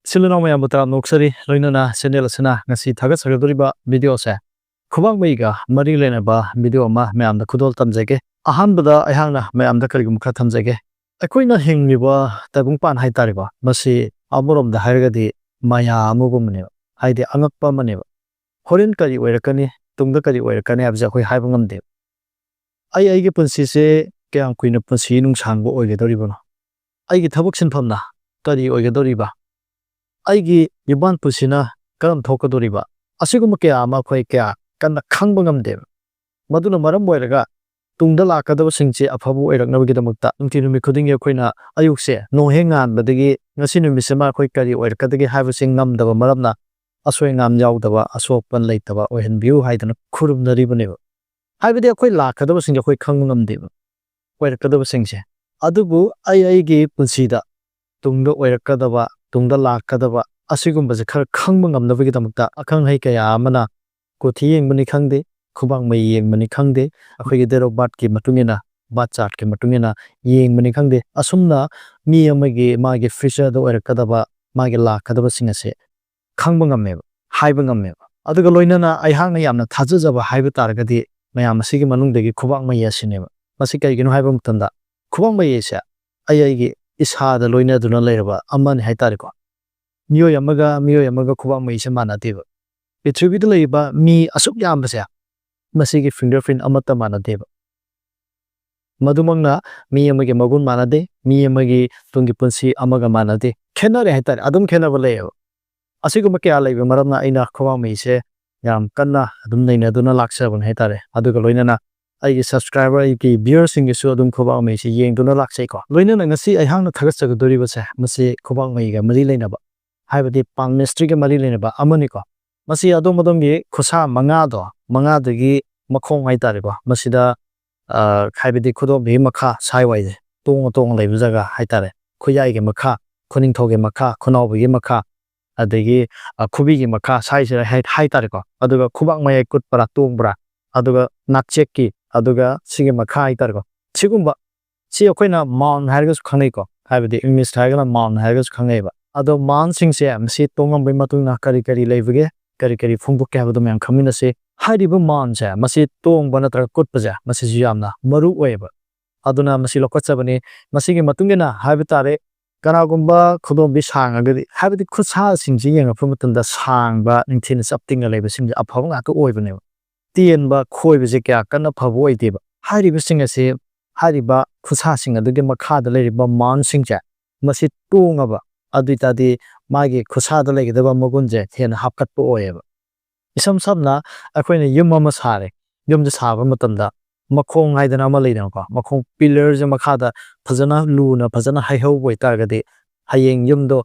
Silena may amutara noksari loinana channel asana ngasi thagat sagadoriba video se Khubak maiga mari lenaba video ma mayamda khudol tamjage ahanbada ayhangna mayamda karigum kha thamjage akoina hingliba tabung pan haitariba masi amuromda hairagadi maya amugumne haide angakpa maneba horin kari oirakani tungda kari oirakani abja khoi haiba ngamde ai aige punsi se kyang kuina punsi nung sangbo oigedoriba aigi thabuk sinphamna kari oigedoriba aigi yuban pusina karam thokadoriba asigum kya ama khoi kya kanna khangba ngamde maduna maram boiraga tungda lakadaba singche afabu oiraknabagi damukta nungti numi khuding yakhoina ayukse nohengan badagi ngasi numi sema khoi kari oirakadagi haibu sing ngamdaba maramna asoi ngam yaudaba asokpan leitaba oihan view haidana khurumnaribane haibadi akhoi lakadaba singje khoi khang ngamde oirakadaba singche adubu aigi punsida tungda oirakadaba tungda lakadaba asigum baje khar khangba ngamnabagi damukta akhang hai kaya amana kothi yengmani khangde khubang mai yengmani khangde akhoi ge dero bat ki matungena bat chart ki matungena yengmani khangde asumna mi amage mage fisher do oirakadaba mage lakadaba singase khangba ngamme haiba ngamme aduga loinana aihangna yamna thajajaba haiba taragadi mayam asigi manungdagi khubang mai yasineba masi kai ginu haiba mutanda khubang mai yesa aigi isada loina duna leiraba amani haitariko miyo yamaga khubang mai se manadeba Petribida leiba mi asuk yambase masigi fingerprint amata manadeba madumangna mi amage magun manade mi amage tungi punsi amaga manade khenare haitare adum khenaba leyo asiguma kya leiba maramna aina khubang mai se yam kanna adum neina duna laksabun haitare aduga loinana aigi subscriber aigi viewers sing su adum khubang mai se yeng duna laksai ko loinana ngasi aihangna thagatsaga doriba se masi khubang mai ga mari leinaba haibadi pang mystery ga mari leinaba amani ko masi adom gi khusa manga dagi makhong haitare ko masida haibadi khudom bi makha saiwai tong leiba jaga haitare khuyai ge makha khuning thoge makha khunaw bi makha adagi khubi gi makha sai se haitare ko aduga khubang mai kut para tong bra aduga nakchek ki aduga sige makha haitare ko sigumba si akoina mount hargas khangai ko haibadi english thaiga mount hargas khangai ba ado man sing se msi tongam bai matuna kari leibage kari Fongdokli habado mayam khamina se hariba man se masi tong bana tra kut paja masi jiyamna maru oeba aduna masi lokachabani masi gi matungena habitare kanagumba khudom bi sangagadi habidi khutsa singji yenga phumatanda sangba ningthina saptinga leiba singja aphawang aka oibane tienba khoibe je kya kana phabo oideba hariba singa se hariba khutsa singa duge makha da leiba man singja masi tongaba aduitadi magi khusada legedaba magunje thena hapkatpo oyeba isam sabna akoina yum ama sare yumje saba matamda makhong haidana ama leina ko makhong pillar je makhada phajana luna phajana haihau boi targadi hayeng yumdo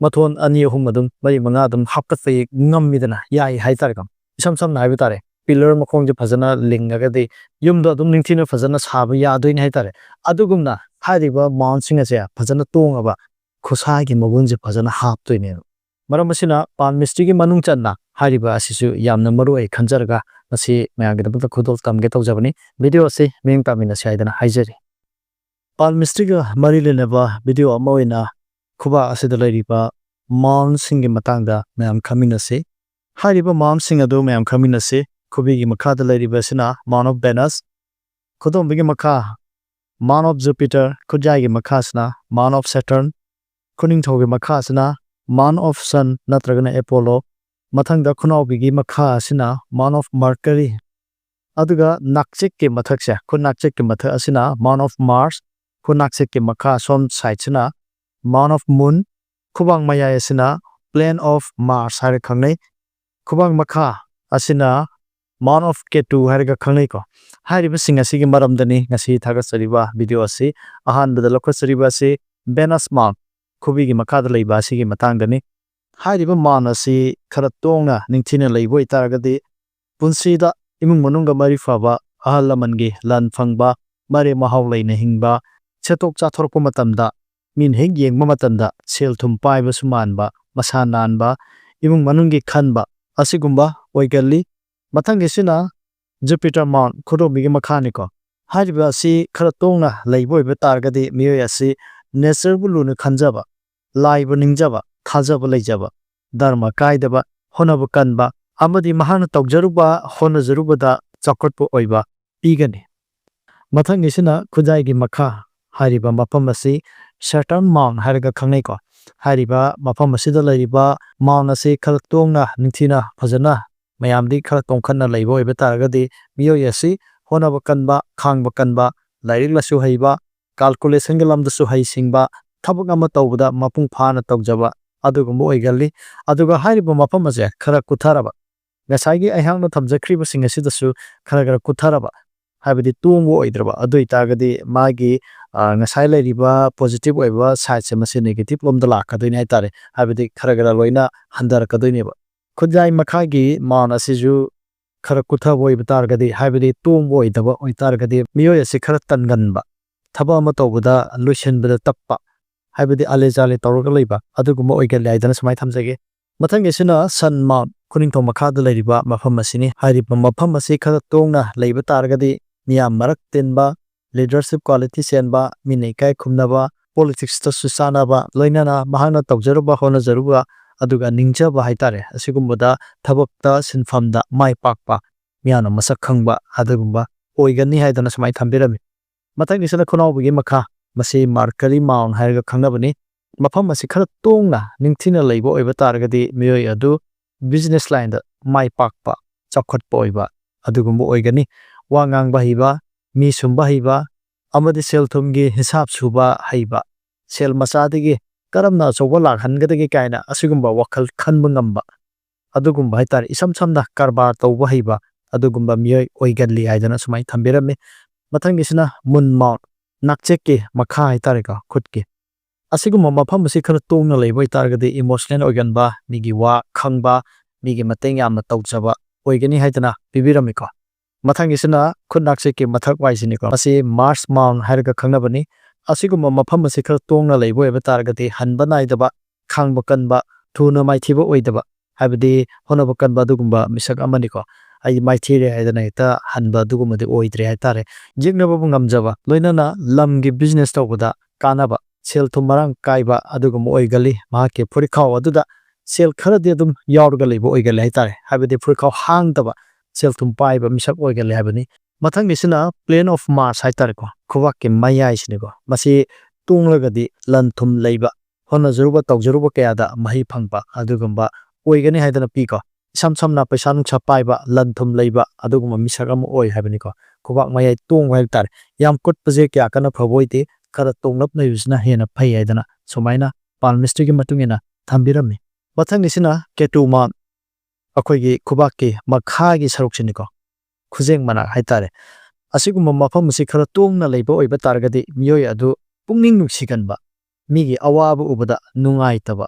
mathon ani ahum adum mari manga adum hapkatpai ngammidana yai haitargam isam sabna haibu tare pillar makhong je phajana lingagadi yumdo adum ningthina phajana saba yadoin haitare adugumna hariba mount singa se phajana tongaba khusai gi magunje phajana haptoine maramasina pan mystery gi manung channa hariba asisu yamna maru ai khanjarga masi mayagi dabta khudol tamge tawjabani video ase meng tamina saidana haijari pan mystery ga mari lenaba video amoina khuba asida leriba mount singi matangda mayam khamina se hariba mount singa do mayam khamina se khubi gi makha da leriba sina mount of Venus khudom bigi makha mount of Jupiter khujai gi makha sina mount of Saturn kuning thoge makha sina mount of Sun natragana Apollo mathangda khunaw bigi makha sina mount of Mercury aduga nakchek ke mathakse khunakchek ke mathak asina mount of Mars khunakchek ke makha som side sina mount of Moon khubang maya asina planet of Mars har khangnai khubang makha asina mount of Ketu har ga khangnai ko hariba singa sigi maramdani ngasi thagasariba video ase ahan badal khosariba se Venus mount khubi gi makha da leiba sigi matangdani hariba man asi khara tongna ningthina leiboi taragadi punsida imung manunga mari faba ahalaman gi lan phangba mare mahaw leina hingba chetok chathorpa matamda min heng yengma matamda sel thum paiba sumanba masa nanba imung manungi khanba asigumba oigalli mathangi sina Jupiter mount khodomi gi makhani ko hariba asi khara tongna leiboi be taragadi miyo asi nature bulu ne khanjaba Leiba ningjaba ꯊꯥꯖꯕ ꯂꯩꯖꯕ ꯙꯔꯃ ꯀꯥꯏꯗꯕ ꯍꯣꯠꯅꯕ ꯀꯟꯕ ꯑꯃꯗꯤ ꯃꯍꯥꯛꯅ ꯇꯧꯖꯔꯨꯕ ꯍꯣꯠꯅꯖꯔꯨꯕꯗ ꯆꯥꯎꯈꯠꯄ ꯑꯣꯏꯕ ꯄꯤꯒꯅꯤ ꯃꯊꯪꯒꯤꯁꯤꯅ ꯈꯨꯖꯥꯏꯒꯤ ꯃꯈꯥ ꯍꯥꯏꯔꯤꯕ ꯃꯐꯝ ꯑꯁꯤ ꯁꯦꯇꯔꯟ ꯃꯥꯎꯟ ꯍꯥꯏꯔꯒ ꯈꯪꯅꯩꯀꯣ ꯍꯥꯏꯔꯤꯕ ꯃꯐꯝ ꯑꯁꯤꯗ ꯂꯩꯔꯤꯕ ꯃꯥꯎꯟ ꯑꯁꯤ ꯈꯔ ꯇꯣꯡꯅ ꯅꯤꯡꯊꯤꯅ ꯐꯖꯅ ꯃꯌꯥꯝꯗꯤ ꯈꯔ ꯇꯣꯡꯈꯠꯅ ꯂꯩꯕ ꯑꯣꯏꯕ ꯇꯥꯔꯒꯗꯤ ꯃꯤꯑꯣꯏ ꯑꯁꯤ ꯍꯣꯠꯅꯕ ꯀꯟꯕ ꯈꯥꯡꯕ ꯀꯟꯕ ꯂꯥꯏꯔꯤꯛ ꯂꯥꯏꯁꯨ ꯍꯩꯕ ꯀꯥꯜꯀꯨꯂꯦꯁꯟꯒꯤ ꯂꯝꯗꯁꯨ ꯍꯩꯁꯤꯡꯕ ꯊꯕꯛ ꯑꯃ ꯇꯧꯕꯗ ꯃꯄꯨꯡ ꯐꯥꯅ ꯇꯧꯖꯕ ꯑꯗꯨꯒꯨꯝꯕ ꯑꯣꯏꯒꯜꯂꯤ ꯑꯗꯨꯒ ꯍꯥꯏꯔꯤꯕ ꯃꯐꯝ ꯑꯁꯦꯈꯔ ꯀꯨꯊꯔꯕ ꯉꯁꯥꯏꯒꯤ ꯑꯩꯍꯥꯛꯅ ꯊꯝꯖꯈ꯭ꯔꯤꯕꯁꯤꯡ ꯑꯁꯤꯗꯁꯨ ꯈꯔ ꯀꯨꯊꯔꯕ ꯍꯥꯏꯕꯗꯤ ꯇꯣꯡꯕ ꯑꯣꯏꯗ꯭ꯔꯕ ꯑꯗꯨ ꯑꯣꯏꯇꯥꯔꯒꯗꯤ ꯃꯥꯒꯤ ꯉꯁꯥꯏ ꯂꯩꯔꯤꯕ ꯄꯣꯖꯤꯇꯤꯕ ꯑꯣꯏꯕ ꯁꯥꯏꯠꯁꯦ ꯃꯁꯤ ꯅꯦꯒꯦꯇꯤꯕ ꯂꯣꯝꯗ ꯂꯥꯛꯀꯗꯣꯏꯅꯤ ꯍꯥꯏꯇꯥꯔꯦ ꯍꯥꯏꯕꯗꯤ ꯈꯔ ꯂꯣꯏꯅ ꯍꯟꯊꯔꯛꯀꯗꯣꯏꯅꯦꯕ ꯈꯨꯠꯌꯥꯏ ꯃꯈꯥꯒꯤ ꯃꯥꯎꯟ ꯑꯁꯤꯁꯨꯈꯔ ꯀꯨꯊꯕ ꯑꯣꯏꯕ ꯇꯥꯔꯒꯗꯤ ꯍꯥꯏꯕꯗꯤ ꯇꯣꯡꯕ ꯑꯣꯏꯗꯕ ꯑꯣꯏꯇꯥꯔꯒꯗꯤ ꯃꯤꯑꯣꯏ ꯑꯁꯤꯈꯔ ꯇꯟꯒꯟꯕ ꯊꯕꯛ ꯑꯃ ꯇꯧꯕꯗ ꯂꯣꯏꯁꯤꯟꯕꯗ ꯇꯞꯄ ꯍꯥꯏꯕꯗꯤ ꯑꯥꯂꯦ ꯆꯥꯂꯦ ꯇꯧꯔꯒ ꯂꯩꯕ ꯑꯗꯨꯒꯨꯝꯕ ꯑꯣꯏꯒꯜꯂꯤ ꯍꯥꯏꯗꯅ ꯁꯨꯃꯥꯏꯅ ꯊꯝꯖꯒꯦ ꯃꯊꯪꯒꯤꯁꯤꯅ ꯁꯟ ꯃꯥꯎꯟ ꯈꯨꯅꯤꯡꯊꯧ ꯃꯈꯥꯗ ꯂꯩꯔꯤꯕ ꯃꯐꯝ ꯑꯁꯤꯅꯤ ꯍꯥꯏꯔꯤꯕ ꯃꯐꯝ ꯑꯁꯤꯈꯔ ꯇꯣꯡꯅ ꯂꯩꯕ ꯇꯥꯔꯒꯗꯤ ꯃꯤꯌꯥꯝ ꯃꯔꯛ ꯇꯤꯟꯕ ꯂꯤꯗꯔꯁꯤꯞ ꯀ꯭ꯋꯥꯂꯤꯇꯤ ꯆꯦꯟꯕ ꯃꯤꯅ ꯏꯀꯥꯏ ꯈꯨꯝꯅꯕ ꯄꯣꯂꯤꯇꯤꯛꯁꯇꯁꯨ ꯆꯥꯟꯅꯕ ꯂꯣꯏꯅꯅ ꯃꯍꯥꯛꯅ ꯇꯧꯖꯔꯨꯕ ꯍꯣꯠꯅꯖꯔꯨꯕ ꯑꯗꯨꯒ ꯅꯤꯡꯖꯕ ꯍꯥꯏꯇꯥꯔꯦ ꯑꯁꯤꯒꯨꯝꯕꯗ ꯊꯕꯛꯇ ꯁꯤꯟꯐꯝꯗ ꯃꯥꯏ ꯄꯥꯛꯄ ꯃꯤꯌꯥꯝꯅ ꯃꯁꯛ ꯈꯪꯕ ꯑꯗꯨꯒꯨꯝꯕ ꯑꯣꯏꯒꯅꯤ ꯍꯥꯏꯗꯅ ꯁꯨꯃꯥꯏꯅ ꯊꯝꯕꯤꯔꯝꯃꯤ ꯃꯊꯪꯒꯤꯁꯤꯅ ꯈꯨꯅꯥꯎꯕꯤꯒꯤ ꯃꯈꯥ ꯃꯁꯤ ꯃꯥꯔꯀꯔꯤ ꯃꯥꯎꯟ ꯍꯥꯏꯔꯒ ꯈꯪꯅꯕꯅꯤ ꯃꯐꯝ ꯑꯁꯤ ꯈꯔ ꯇꯣꯡꯅ ꯅꯤꯡꯊꯤꯅ ꯂꯩꯕ ꯑꯣꯏꯕ ꯇꯥꯔꯒꯗꯤ ꯃꯤꯑꯣꯏ ꯑꯗꯨ ꯕꯤꯖꯤꯅꯦꯁ ꯂꯥꯏꯟꯗ ꯃꯥꯏ ꯄꯥꯛꯄ ꯆꯥꯎꯈꯠꯄ ꯑꯣꯏꯕ ꯑꯗꯨꯒꯨꯝꯕ ꯑꯣꯏꯒꯅꯤ ꯋꯥ ꯉꯥꯡꯕ ꯍꯩꯕ ꯃꯤ ꯁꯨꯝꯕ ꯍꯩꯕ ꯑꯃꯗꯤ ꯁꯦꯜ ꯊꯨꯝꯒꯤ ꯍꯤꯁꯥꯞ ꯁꯨꯕ ꯍꯩꯕ ꯁꯦꯜ ꯃꯆꯥꯗꯒꯤ ꯀꯔꯝꯅ ꯑꯆꯧꯕ ꯂꯥꯛꯍꯟꯒꯗꯒꯦ ꯀꯥꯏꯅ ꯑꯁꯤꯒꯨꯝꯕ ꯋꯥꯈꯜ ꯈꯟꯕ ꯉꯝꯕ ꯑꯗꯨꯒꯨꯝꯕ ꯍꯥꯏꯇꯥꯔꯦ ꯏꯁꯝ ꯁꯝꯅ ꯀꯔꯕꯥꯔ ꯇꯧꯕ ꯍꯩꯕ ꯑꯗꯨꯒꯨꯝꯕ ꯃꯤꯑꯣꯏ ꯑꯣꯏꯒꯜꯂꯤ ꯍꯥꯏꯗꯅ ꯁꯨꯃꯥꯏꯅ ꯊꯝꯕꯤꯔꯝꯃꯤ ꯃꯊꯪꯒꯤꯁꯤꯅ ꯃꯨꯟ ꯃꯥꯎꯟ ꯅꯥꯛꯆꯦꯛꯀꯤ ꯃꯈꯥ ꯍꯥꯏꯇꯥꯔꯦꯀꯣ ꯈꯨꯠꯀꯤ ꯑꯁꯤꯒꯨꯝꯕ ꯃꯐꯝ ꯑꯁꯤ ꯈꯔ ꯇꯣꯡꯅ ꯂꯩꯕ ꯑꯣꯏꯇꯥꯔꯒꯗꯤ ꯏꯃꯣꯁꯅꯦꯜ ꯑꯣꯏꯒꯟꯕ ꯃꯤꯒꯤ ꯋꯥ ꯈꯪꯕ ꯃꯤꯒꯤ ꯃꯇꯦꯡ ꯌꯥꯝꯅ ꯇꯧꯖꯕ ꯑꯣꯏꯒꯅꯤ ꯍꯥꯏꯗꯅ ꯄꯤꯕꯤꯔꯝꯃꯤꯀꯣ ꯃꯊꯪꯒꯤꯁꯤꯅ ꯈꯨꯠ ꯅꯥꯛꯆꯦꯛꯀꯤ ꯃꯊꯛ ꯋꯥꯏꯁꯤꯅꯤꯀꯣ ꯃꯁꯤ ꯃꯥꯔꯁ ꯃꯥꯎꯟ ꯍꯥꯏꯔꯒ ꯈꯪꯅꯕꯅꯤ ꯑꯁꯤꯒꯨꯝꯕ ꯃꯐꯝ ꯑꯁꯤ ꯈꯔ ꯇꯣꯡꯅ ꯂꯩꯕ ꯑꯣꯏꯕ ꯇꯥꯔꯒꯗꯤ ꯍꯟꯕ ꯅꯥꯏꯗꯕ ꯈꯥꯡꯕ ꯀꯟꯕ ꯊꯨꯅ ꯃꯥꯏꯊꯤꯕ ꯑꯣꯏꯗꯕ ꯍꯥꯏꯕꯗꯤ ꯍꯣꯠꯅꯕ ꯀꯟꯕ ꯑꯗꯨꯒꯨꯝꯕ ꯃꯤꯁꯛ ꯑꯃꯅꯤꯀꯣ ꯑꯩ ꯃꯥꯏꯊꯤꯔꯦ ꯍꯥꯏꯗꯅ ꯍꯦꯛꯇ ꯍꯟꯕ ꯑꯗꯨꯒꯨꯝꯕꯗꯤ ꯑꯣꯏꯗ꯭ꯔꯦ ꯍꯥꯏꯇꯥꯔꯦ ꯌꯦꯛꯅꯕꯕꯨ ꯉꯝꯖꯕ ꯂꯣꯏꯅꯅ ꯂꯝꯒꯤ ꯕꯤꯖꯤꯅꯦꯁ ꯇꯧꯕꯗ ꯀꯥꯟꯅꯕ ꯁꯦꯜ ꯊꯨꯝ ꯃꯔꯥꯡ ꯀꯥꯏꯕ ꯑꯗꯨꯒꯨꯝꯕ ꯑꯣꯏꯒꯜꯂꯤ ꯃꯍꯥꯛꯀꯤ ꯐꯨꯔꯤꯠꯈꯥꯎ ꯑꯗꯨꯗ ꯁꯦꯜ ꯈꯔꯗꯤ ꯑꯗꯨꯝ ꯌꯥꯎꯔꯒ ꯂꯩꯕ ꯑꯣꯏꯒꯜꯂꯤ ꯍꯥꯏꯇꯥꯔꯦ ꯍꯥꯏꯕꯗꯤ ꯐꯨꯔꯤꯠꯈꯥꯎ ꯍꯥꯡꯗꯕ ꯁꯦꯜ ꯊꯨꯝ パイꯕ ꯃꯤꯁꯛ ꯑꯣꯏꯒꯜꯂꯤ ꯍꯥꯏꯕꯅꯤ ꯃꯊꯪꯒꯤꯁꯤꯅ ꯄ꯭ꯂꯦꯟ ꯑꯣꯐ ꯃꯥꯔꯁ ꯍꯥꯏꯇꯥꯔꯦꯀꯣ ꯈꯨꯕꯥꯛꯀꯤ ꯃꯌꯥꯏꯁꯤꯅꯤꯀꯣ ꯃꯁꯤ ꯇꯣꯡꯂꯒꯗꯤ ꯂꯟ ꯊꯨꯝ ꯂꯩꯕ ꯍꯣꯠꯅꯖꯔꯨꯕ ꯇꯧꯖꯔꯨꯕ ꯀꯌꯥꯗ ꯃꯍꯩ ꯐꯪꯕ ꯑꯗꯨꯒꯨꯝꯕ ꯑꯣꯏꯒꯅꯤ ꯍꯥꯏꯗꯅ ꯄꯤꯀꯣ ꯏꯁꯝ ꯁꯝꯅ ꯄꯩꯁా ꯅꯨꯡꯁꯥ ꯄꯥꯏꯕ ꯂꯟ ꯊꯨꯝ ꯂꯩꯕ ꯑꯗꯨꯒꯨꯝꯕ ꯃꯤꯁꯛ ꯑꯃ ꯑꯣꯏ ꯍꯥꯏꯕꯅꯤꯀꯣ ꯈꯨꯕꯥꯛ ꯃꯌꯥꯏ ꯇꯣꯡꯕ ꯍꯥꯏꯕ ꯇꯥꯔꯦ ꯌꯥꯝ ꯀꯨꯠꯄꯁꯦ ꯀꯌꯥ ꯀꯟꯅ ꯐꯕ ꯑꯣꯏꯗꯦ ꯈꯔ ꯇꯣꯡꯂꯞ ꯂꯩꯕꯁꯤꯅ ꯍꯦꯟꯅ ꯐꯩ ꯍꯥꯏꯗꯅ ꯁꯨꯃꯥꯏꯅ ꯄꯥꯜꯃꯤꯁꯇ꯭ꯔꯤꯒꯤ ꯃꯇꯨꯡ ꯏꯟꯅ ꯊꯝꯕꯤꯔꯝꯃꯤ ꯃꯊꯪꯒꯤꯁꯤꯅ ꯀꯦꯇꯨ ꯃꯥꯎꯟ ꯑꯩꯈꯣꯏꯒꯤ ꯈꯨꯕꯥꯛꯀꯤ ꯃꯈꯥꯒꯤ ꯁꯔꯨꯛꯁꯤꯅꯤꯀꯣ ꯈꯨꯖꯦꯡ ꯃꯅꯥꯛ ꯍꯥꯏꯇꯥꯔꯦ ꯑꯁꯤꯒꯨꯝꯕ ꯃꯐꯝ ꯑꯁꯤ ꯈꯔ ꯇꯣꯡꯅ ꯂꯩꯕ ꯑꯣꯏꯕ ꯇꯥꯔꯒꯗꯤ ꯃꯤꯑꯣꯏ ꯑꯗꯨ ꯄꯨꯛꯅꯤꯡ ꯅꯨꯡꯁꯤꯒꯟꯕ ꯃꯤꯒꯤ ꯑꯋꯥꯕ ꯎꯕꯗ ꯅꯨꯡꯉꯥꯏꯇꯕ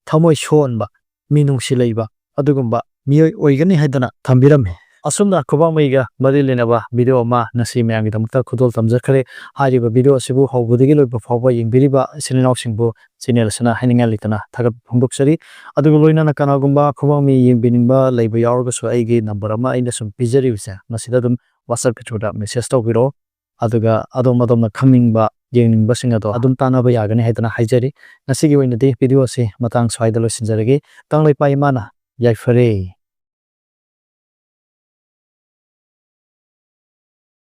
ꯊꯃꯣꯏ ꯁꯣꯟꯕ ꯃꯤꯅꯨꯡꯁꯤ ꯂꯩꯕ ꯑꯗꯨꯒꯨꯝꯕ ꯃꯤꯑꯣꯏ ꯑꯣꯏꯒꯅꯤ ꯍꯥꯏꯗꯅ ꯊꯝꯕꯤꯔꯝꯃꯤ ꯑꯁꯨꯝꯅ ꯈꯨꯕꯥꯛ ꯃꯩꯒ ꯃꯔꯤ ꯂꯩꯅꯕ ꯚꯤꯗꯤꯑꯣ ꯑꯃ ꯉꯁꯤ ꯃꯌꯥꯝꯒꯤꯗꯃꯛꯇ ꯈꯨꯗꯣꯜ ꯇꯝꯖꯈ꯭ꯔꯦ ꯍꯥꯏꯔꯤꯕ ꯚꯤꯗꯤꯑꯣ ꯑꯁꯤꯕꯨ ꯍꯧꯕꯗꯒꯤ ꯂꯣꯏꯕ ꯐꯥꯎꯕ ꯌꯦꯡꯕꯤꯔꯤꯕ ꯏꯆꯤꯜ ꯏꯅꯥꯎꯁꯤꯡꯕꯨ ꯆꯦꯅꯦꯜ ꯑꯁꯤꯅ ꯍꯥꯏꯅꯤꯡꯉꯥꯏ ꯂꯩꯇꯅ ꯊꯥꯒꯠꯄ ꯐꯣꯡꯗꯣꯛꯆꯔꯤ ꯑꯗꯨꯒ ꯂꯣꯏꯅꯅ ꯀꯅꯥꯒꯨꯝꯕ ꯈꯨꯕꯥꯛ ꯃꯩ ꯌꯦꯡꯕꯤꯅꯤꯡꯕ ꯂꯩꯕ ꯌꯥꯎꯔꯒꯁꯨ ꯑꯩꯒꯤ ꯅꯝꯕꯔ ꯑꯃ ꯑꯩꯅ ꯁꯨꯝ ꯄꯤꯖꯔꯤꯕꯁꯦ ꯃꯁꯤꯗ ꯑꯗꯨꯝ ꯋꯥꯆꯞꯀꯤ ꯊ꯭ꯔꯨꯗ ꯃꯦꯁꯦꯖ ꯇꯧꯕꯤꯔꯛꯑꯣ ꯑꯗꯨꯒ ꯑꯗꯣꯝꯅ ꯈꯪꯅꯤꯡꯕ ꯌꯦꯡꯅꯤꯡꯕꯁꯤꯡ ꯑꯗꯣ ꯑꯗꯨꯝ ꯇꯥꯟꯅꯕ ꯌꯥꯒꯅꯤ ꯍꯥꯏꯗꯅ ꯍꯥꯏꯖꯔꯤ ꯉꯁꯤꯒꯤ ꯑꯣꯏꯅꯗꯤ ꯚꯤꯗꯤꯑꯣ ꯑꯁꯤ ꯃꯇꯥꯡ ꯁ꯭ꯋꯥꯏꯗ ꯂꯣꯏꯁꯤꯟꯖꯔꯒꯦ ꯀꯪꯂꯩꯄꯥꯛ ꯏꯃꯥꯅ ꯌꯥꯏꯐꯔꯦ